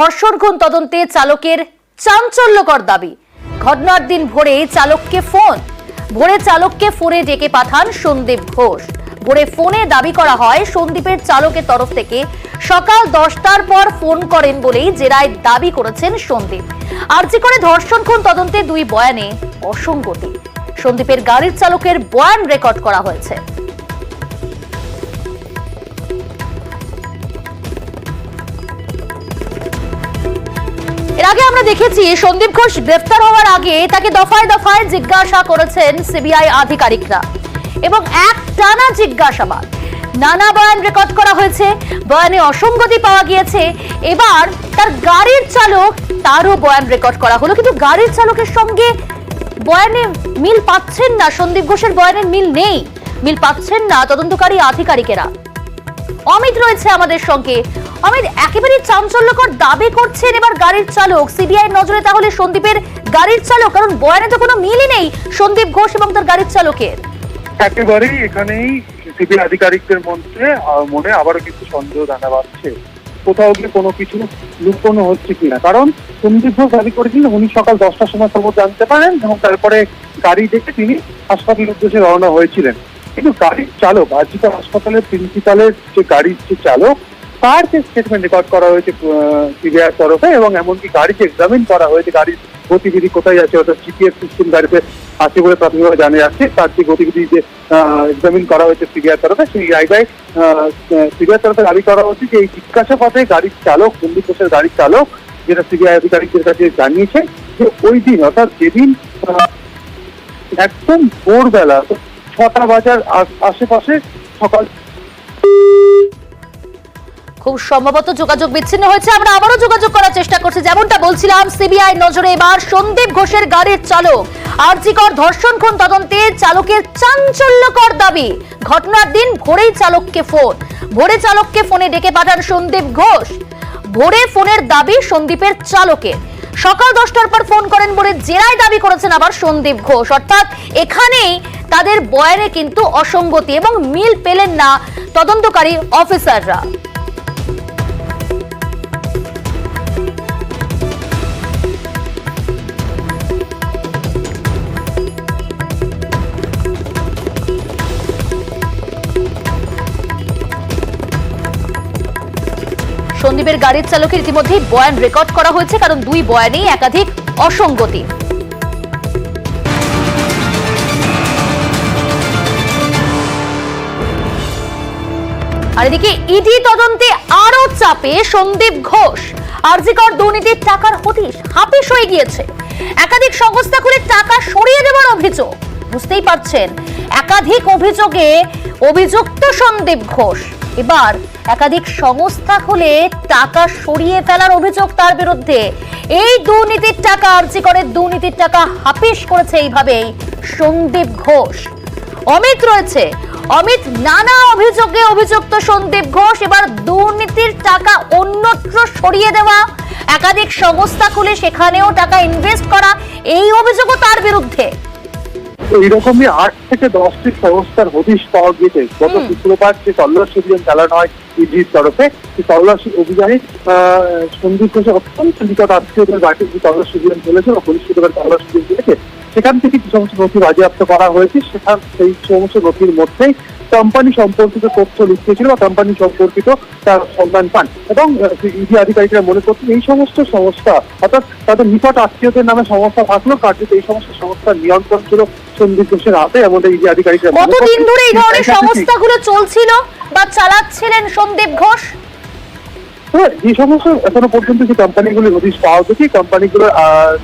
ধর্ষণ খুন তদন্তে চালকের চাঞ্চল্যকর দাবি। ঘটনার দিন ভোরে চালককে ফোনে ডেকে পাঠান সন্দীপ ঘোষ। ভোরে ফোনে দাবি করা হয় সন্দীপের চালকের তরফ থেকে সকাল 10টার পর ফোন করেন বলেই জেরায় দাবি করেছেন সন্দীপ। আরজি করে ধর্ষণ খুন তদন্তে দুই বয়ানে অসঙ্গতি। সন্দীপের গাড়ির চালকের বয়ান রেকর্ড করা হয়েছে। এর আগে আমরা দেখেছি সন্দীপ ঘোষ গ্রেফতার হওয়ার আগে তাকে দফায় দফায় জিজ্ঞাসা করেছেন সিবিআই আধিকারিকরা এবং একটানা জিজ্ঞাসাবাদ, নানা বয়ান রেকর্ড করা হয়েছে। বয়ানে অসঙ্গতি পাওয়া গিয়েছে। এবার তার গাড়ির চালক, তারও বয়ান রেকর্ড করা হলো, কিন্তু গাড়ির চালকের সঙ্গে বয়ানে মিল পাচ্ছেন না। সন্দীপ ঘোষের বয়ানের মিল পাচ্ছেন না তদন্তকারী আধিকারিকেরা। অমিত রয়েছে আমাদের সঙ্গে। অমিত, একেবারে চাঞ্চল্যকর দাবি করছেন এবার গাড়ির চালক। সিবিআই নজরে তাহলে সন্দীপের গাড়ির চালক, কারণ বয়ানে তো কোনো মিলই নেই সন্দীপ ঘোষ এবং তার গাড়ির চালকের। একেবারেই এখানেই সিবিআই আধিকারিকদের মনে আবারও কিছু সন্দেহ জানা যাচ্ছে, কোথাও গিয়ে কোনো কিছু লুকোনো হচ্ছে কিনা। কারণ সন্দীপ ঘোষ দাবি করেছিলেন উনি সকাল 10টার সময় খবর জানতে পারেন এবং তারপরে গাড়ি দেখে তিনি হাসপাতালের উদ্দেশ্যে রওনা হয়েছিলেন। কিন্তু গাড়ির চালক, আজিকা হাসপাতালের প্রিন্সিপালের যে গাড়ির যে চালক, তার যে স্টেটমেন্ট রেকর্ড করা হয়েছে সিবিআই তরফে এবং এমনকি গাড়িকে এক্সামিন করা হয়েছে, গাড়ির গতিবিধি কোথায় আছে, অর্থাৎ জিপিএস সিস্টেম গাড়িতে আছে বলে প্রাথমিকভাবে জানা যাচ্ছে। তার যে গতিবিধি যে এক্সামিন করা হয়েছে সিবিআই তরফে, সেই জায়গায় সিবিআই তরফে দাবি করা হচ্ছে যে এই জিজ্ঞাসাবাদে গাড়ির চালক, সন্দীপ ঘোষের গাড়ির চালক, যেটা সিবিআই আধিকারিকদের কাছে জানিয়েছে যে ওই দিন অর্থাৎ যেদিন একদম ভোরবেলা 6টা বাজার আশেপাশে সকাল, খুব সম্ভবত যোগাযোগ বিচ্ছিন্ন হয়েছে। আমরা আবারও যোগাযোগ করার চেষ্টা করছি। যেমনটা বলছিলাম, সিবিআই নজরে এবার সন্দীপ ঘোষের গাড়ির চালক। আরজিকর ধর্ষণ খুন তদন্তে চালকের চাঞ্চল্যকর দাবি। ঘটনার দিন ভোরে চালককে ফোনে ডেকে পাঠান সন্দীপ ঘোষ। ভোরে ফোনের দাবি সন্দীপের চালকের। সকাল 10টার পর ফোন করেন বলে জেরায় দাবি করেছেন আবার সন্দীপ ঘোষ। অর্থাৎ এখানেই তাদের বয়ানে কিন্তু অসঙ্গতি এবং মিল পেলেন না তদন্তকারী অফিসাররা। সন্দীপের গাড়ির চালকের ইতিমধ্যেই বয়ান রেকর্ড করা হয়েছে, কারণ দুই বয়ানেই একাধিক অসঙ্গতি। আর এদিকে ইডি তদন্তে আরো চাপে সন্দীপ ঘোষ। আরজিকর দুর্নীতির টাকার হদিশ হাপিস হয়ে গিয়েছে। একাধিক সংস্থা খুলে টাকা সরিয়ে দেওয়ার অভিযোগ। বুঝতেই পারছেন, একাধিক অভিযোগে অভিযুক্ত সন্দীপ ঘোষ। এবার একাধিক সংস্থা খুলে টাকা সরিয়ে ফেলার অভিযোগ তার বিরুদ্ধে। এই দুর্নীতির টাকা, আরজিকরের দুর্নীতির টাকা হাপিস করেছে এইভাবেই সন্দীপ ঘোষ। অমিত রয়েছে। অমিত, নানা অভিযোগে অভিযুক্ত সন্দীপ ঘোষ এবার দুর্নীতির টাকা অন্যত্র সরিয়ে দেওয়া, একাধিক সংস্থা খুলে সেখানেও টাকা ইনভেস্ট করা, এই অভিযোগও তার বিরুদ্ধে। এইরকমই 8 থেকে 10টি সংস্থার হদিশ পাওয়া গিয়েছে। গত শুক্রবার যে তল্লাশি অভিযান চালানো হয় ইডির তরফে, সেই তল্লাশি অভিযানে সন্দীপ ঘোষের অত্যন্ত নিকট আত্মীয়দের বাড়িতে যে তল্লাশি অভিযান চলেছে বা পুলিশ তল্লাশি অভিযান চলেছে, সেখান থেকে যে সমস্ত নথি বাজেয়াপ্ত করা হয়েছে, সেই সমস্ত নথির মধ্যেই কোম্পানি সম্পর্কিত তথ্য লিখিয়েছিল বা কোম্পানি সম্পর্কিত তার সন্ধান পান। এবং ইডি আধিকারিকরা মনে করছেন এই সমস্ত সংস্থা, অর্থাৎ তাদের নিকট আত্মীয়দের নামে সংস্থা থাকলেও কার্যত এই সমস্ত সংস্থার নিয়ন্ত্রণ ছিল সন্দীপ ঘোষের হাতে। এমন ইডি আধিকারিকরা কতদিন ধরে এই ধরনের সংস্থাগুলো চলছিল বা চালাচ্ছিলেন সন্দীপ ঘোষ? যে সমস্ত এখনো পর্যন্ত যে কোম্পানিগুলোর হদিশ পাওয়া গেছে, কোম্পানিগুলোর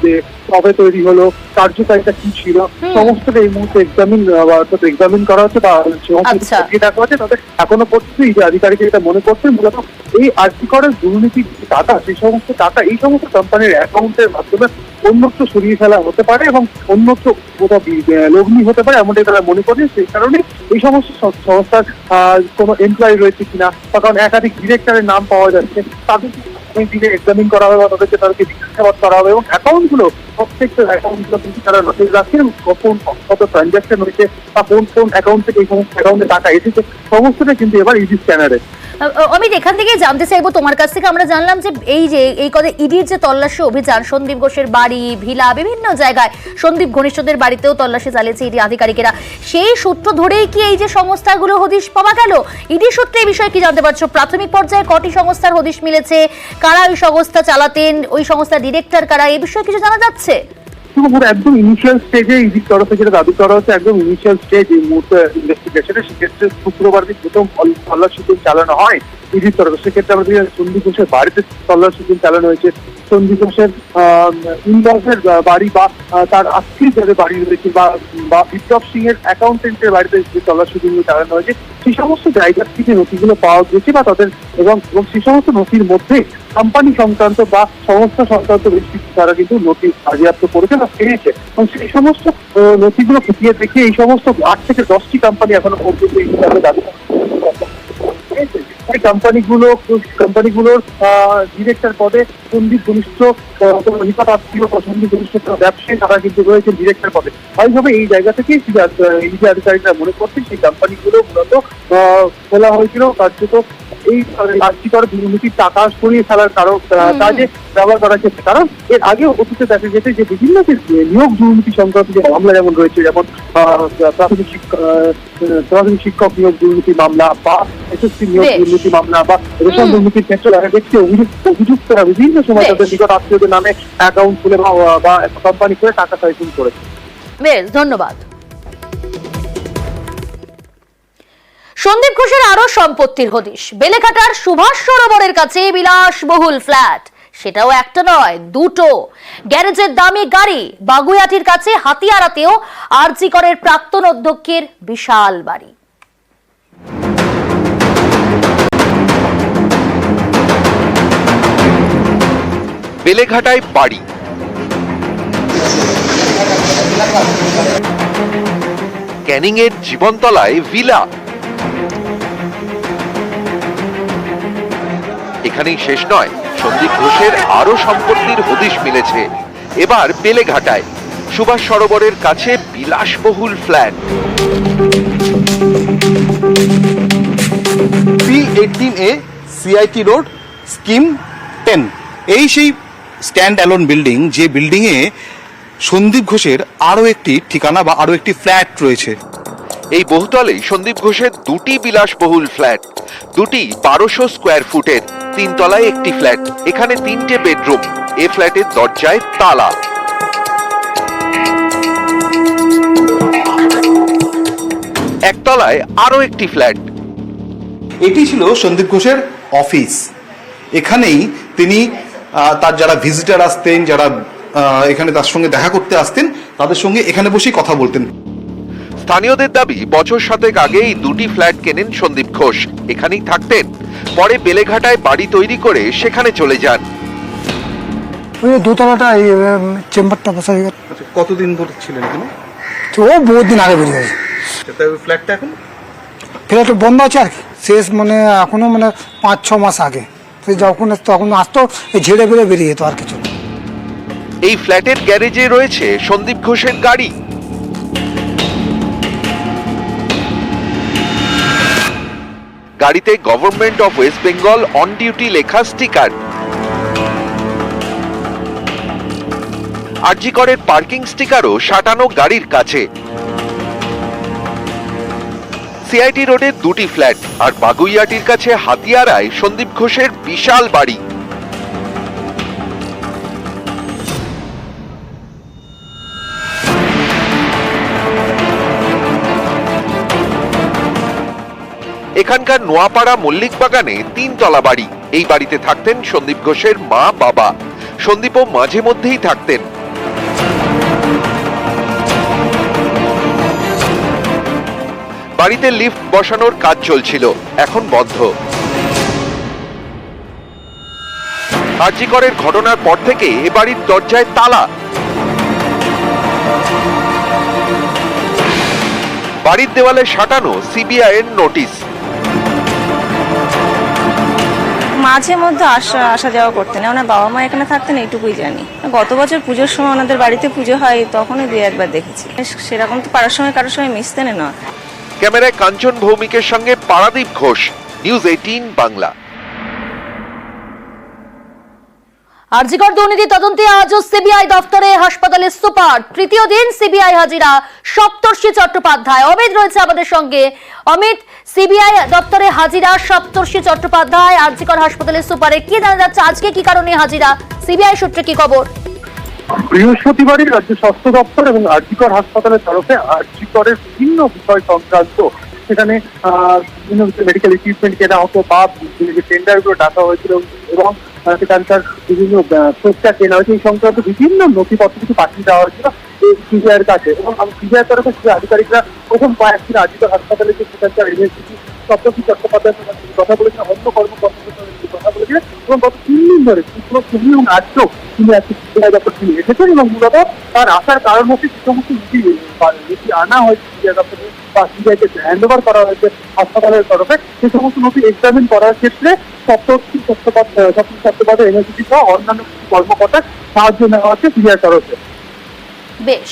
যে কবে তৈরি হলো, কার্যকারিতা কি ছিল, সমস্তটা এই মুহূর্তে এক্সামিন করা হচ্ছে বা দেখা হচ্ছে। তবে এখনো পর্যন্ত এই যে আধিকারিক এটা মনে করছেন মূলত এই আর্থিকরের দুর্নীতি টাকা, সেই সমস্ত টাকা এই সমস্ত কোম্পানির অ্যাকাউন্টের মাধ্যমে অন্যত্র সরিয়ে ফেলা হতে পারে এবং অন্যত্র কোথাও লগ্নি হতে পারে, এমনটাই তারা মনে করেন। সেই কারণে এই সমস্ত সংস্থার কোনো এমপ্লয়ি রয়েছে কিনা, বা কারণ একাধিক ডিরেক্টরের নাম পাওয়া যাচ্ছে, তাদের দিনে এক্সামিন করা হবে বা তাদেরকে জিজ্ঞাসাবাদ করা হবে এবং অ্যাকাউন্টগুলো, প্রত্যেকটা অ্যাকাউন্টগুলো কিন্তু তারা নোটিশ রাখছেন এবং কত ট্রানজাকশন হয়েছে বা কোন অ্যাকাউন্ট থেকে এই সমস্ত অ্যাকাউন্টে টাকা এসেছে, সমস্তটা কিন্তু এবার ইডি স্ক্যানারে। অমিত, এখান থেকে জানতে চাইবো তোমার কাছ থেকে। আমরা জানলাম যে এই কথা ইডির যে তল্লাশি অভিযান, সন্দীপ ঘোষের বাড়ি, ভিলা, বিভিন্ন জায়গায় সন্দীপ ঘনিষ্ঠদের বাড়িতেও তল্লাশি চালিয়েছে ইডি আধিকারিকেরা। সেই সূত্র ধরেই কি এই যে সংস্থাগুলো হদিশ পাওয়া গেল? ইডি সূত্রে এই বিষয়ে কি জানতে পারছো? প্রাথমিক পর্যায়ে কটি সংস্থার হদিশ মিলেছে? কারা ওই সংস্থা চালাতেন? ওই সংস্থার ডিরেক্টর কারা? এই বিষয়ে কিছু জানা যাচ্ছে? একদম ইনিশিয়াল স্টেজে ইডির তরফে যেটা দাবি করা হচ্ছে, একদম ইনিশিয়াল স্টেজ এই মুহূর্তে ইনভেস্টিগেশনে, সেক্ষেত্রে শুক্রবার দিন প্রথম তল্লাশি চালানো হয় ইডির তরফে। সেক্ষেত্রে আমাদের সন্দীপ ঘোষের বাড়িতে তল্লাশি চালানো হয়েছে। সন্দীপ ঘোষের ইনলসের বাড়ি বা তার আত্মীয় যাদের বাড়ি রয়েছে বা বিপ্লব সিং এর অ্যাকাউন্টেন্টের বাড়িতে যে তল্লাশি চালানো হয়েছে, সেই সমস্ত জায়গা থেকে নথিগুলো পাওয়া গেছে বা তাদের এবং সেই সমস্ত নথির মধ্যে কোম্পানি সংক্রান্ত বা সংস্থা সংক্রান্ত বেশ কিছু তারা কিন্তু নথি বাজেয়াপ্ত করেছে বা পেয়েছে। এবং সেই সমস্ত নথিগুলো খতিয়ে দেখে এই সমস্ত 8 থেকে 10টি কোম্পানি এখনো পর্যন্ত এই হিসাবে দাবি এই কোম্পানিগুলোর ডিরেক্টর পদে সন্দীপ ঘনিষ্ঠ নিকট আত্মীয় বা সন্দীপ ঘনিষ্ঠ ব্যবসায়ী তারা কিন্তু রয়েছে ডিরেক্টর পদে। স্বাভাবিকভাবে এই জায়গা থেকে ইডি আধিকারিকরা মনে করছেন সেই কোম্পানিগুলো মূলত খোলা হয়েছিল কার্যত এই রাজ্যিকর দুর্নীতির টাকা সরিয়ে ফেলার কাজে ব্যবহার করা হচ্ছে। কারণ এর আগে অতীতে দেখা গেছে যে বিভিন্ন নিয়োগ দুর্নীতি সংক্রান্ত যে মামলা যেমন রয়েছে, যেমন প্রাথমিক শিক্ষক নিয়োগ দুর্নীতি মামলা বা এসএসসি নিয়োগ দুর্নীতি মামলা বা রেশন দুর্নীতির ক্ষেত্রে দেখা গেছে অভিযুক্তরা বিভিন্ন সময় তাদের নিকট আত্মীয়দের নামে অ্যাকাউন্ট খুলে বা কোম্পানি করে টাকা সাইফুন করেছে। বেশ, ধন্যবাদ। সন্দীপ ঘোষের আরো সম্পত্তির হদিশ। বেলেঘাটার সুভাষ সরোবরের কাছে বিলাসবহুল ফ্ল্যাট, সেটাও একটা নয়, দুটো। গ্যারেজের দামি গাড়ি। বাগুইআটির কাছে হাতিয়ারাতেও আরজি করের প্রাক্তন অধ্যক্ষের বিশাল বাড়ি। বেলেঘাটায় বাড়ি, ক্যানিং এর জীবনতলায় ভিলা। এখানেই শেষ নয়, সন্দীপ ঘোষের আরো সম্পত্তির হদিশ মিলেছে এবার বেলেঘাটায়। সুভাষ সরোবরের কাছে বিলাসবহুল flat. P18A CIT road, scheme 10। এই সেই স্ট্যান্ড অ্যালোন বিল্ডিং, যে বিল্ডিং এ সন্দীপ ঘোষের আরো একটি ঠিকানা বা আরো একটি ফ্ল্যাট রয়েছে। এই বহুতলেই সন্দীপ ঘোষের দুটি বিলাসবহুল ফ্ল্যাট, দুটি 1200 স্কোয়ার ফুটের। 3 তলায় একটি ফ্ল্যাট, এখানে 3টে বেডরুম। এ ফ্ল্যাটের দরজায় তালা। একতলায় আরো একটি ফ্ল্যাট। এটি ছিল সন্দীপ ঘোষের অফিস। এখানেই তিনি তার যারা ভিজিটার আসতেন, যারা এখানে তার সঙ্গে দেখা করতে আসতেন, তাদের সঙ্গে এখানে বসেই কথা বলতেন। স্থানীয়দের দাবি, বছর 7 আগে এই দুটি ফ্ল্যাট কেনেন সন্দীপ ঘোষ, এখানেই থাকতেন। পরে বেলেঘাটায় বাড়ি তৈরি করে সেখানে চলে যান। ওই দোতলাটা এই চেম্বারটা বসা হয়ে গেছে। কতদিন ধরে ছিলেন এখানে? ও বহুত দিন আগে বেরিয়ে গেছে। ফ্ল্যাটটা এখন ফ্ল্যাট বন্ধ আছে আর কি, শেষ মানে এখনো মানে 5-6 মাস আগে যখন তখন আসতো ঝেড়ে বেড়ে বেরিয়ে যেত আর কিছু। এই ফ্ল্যাটের গ্যারেজে রয়েছে সন্দীপ ঘোষের গাড়ি। গাড়িতে government of West Bengal on duty লেখা স্টিকার। আরজি করের পার্কিং স্টিকারও সাটানো গাড়ির কাছে। সিআইটি রোডে দুটি ফ্ল্যাট আর বাগুইআটির কাছে হাতিয়ারায় সন্দীপ ঘোষের বিশাল বাড়ি। এখানকার নোয়াপাড়া মল্লিক বাগানে 3 তলা বাড়ি। এই বাড়িতে থাকতেন সন্দীপ ঘোষের মা বাবা। সন্দীপও মাঝে মধ্যেই থাকতেন। বাড়িতে লিফট বসানোর কাজ চলছিল, এখন বন্ধ। আরজি করের ঘটনার পর থেকে এ বাড়ির দরজায় তালা। বাড়ির দেওয়ালে সাটানো সিবিআই এর নোটিশ। মাঝে মধ্যে আসা যাওয়া করতেন, ওনার বাবা মা এখানে থাকতেন এইটুকুই জানি। গত বছর পুজোর সময় ওনাদের বাড়িতে পুজো হয়, তখনই 2-1 বার দেখেছি। সেরকম তো পাড়ার সঙ্গে কারোর সঙ্গে মিশতেন না। ক্যামেরায় কাঞ্চন ভৌমিকের সঙ্গে পারাদীপ ঘোষ, নিউজ 18 বাংলা। আরজিকর দুর্নীতি তদন্তে আজও সিবিআই দফতরে হাসপাতালের সুপার। তৃতীয় দিন সিবিআই হাজিরা সপ্তর্ষি চট্টোপাধ্যায়। অমিত রয়েছে আমাদের সঙ্গে। অমিত, সিবিআই দপ্তরে হাজিরা সপ্তর্ষি চট্টোপাধ্যায় আরজিকর হাসপাতালের সুপারে। কি জানা যাচ্ছে আজকে কি কারণে হাজিরা, সিবিআই সূত্রে কি খবর? বৃহস্পতিবারই রাজ্য স্বাস্থ্য দপ্তর এবং আরজিকর হাসপাতালের তরফে আরজিকরের বিভিন্ন বিষয় সংক্রান্ত সেখানে বিভিন্ন মেডিকেল ইকুইপমেন্ট কেনা হতো বা টেন্ডার গুলো ডাকা হয়েছিল এবং সেখানকার বিভিন্ন প্রস্তাব কেনা হয়েছে এই সংক্রান্ত বিভিন্ন নথিপত্র কিছু পাঠিয়ে দেওয়া হয়েছিল সিবিআইয়ের কাছে। এবং সিবিআইয়ের তরফে আধিকারিকরা প্রথম কয়েকদিন আরজিকর হাসপাতালে যে সেখানকার ইউনিভার্সিটি সপ্তর্ষি চট্টোপাধ্যায় কথা বলেছেন, অন্য কর্মকর্তাদের সঙ্গে কথা বলেছিলেন এবং গত 3 দিন ধরে শুক্র এবং আজকেও তিনি আজকে সিবিআই দপ্তর তিনি এসেছেন এবং মূলত তার আসার কারণ হচ্ছে যে সমস্ত নথি আনা হয়েছে সিবিআই দপ্তরে বা সিবিআইকে হ্যান্ড ওভার করা হয়েছে হাসপাতালের তরফে, সে সমস্ত নথি এক্সামিন করার ক্ষেত্রে সপ্তর্ষি চট্টোপাধ্যায় ইউনিভার্সিটি সহ অন্যান্য কর্মকর্তার সাহায্য নেওয়া হচ্ছে সিবিআই তরফে। বেশ।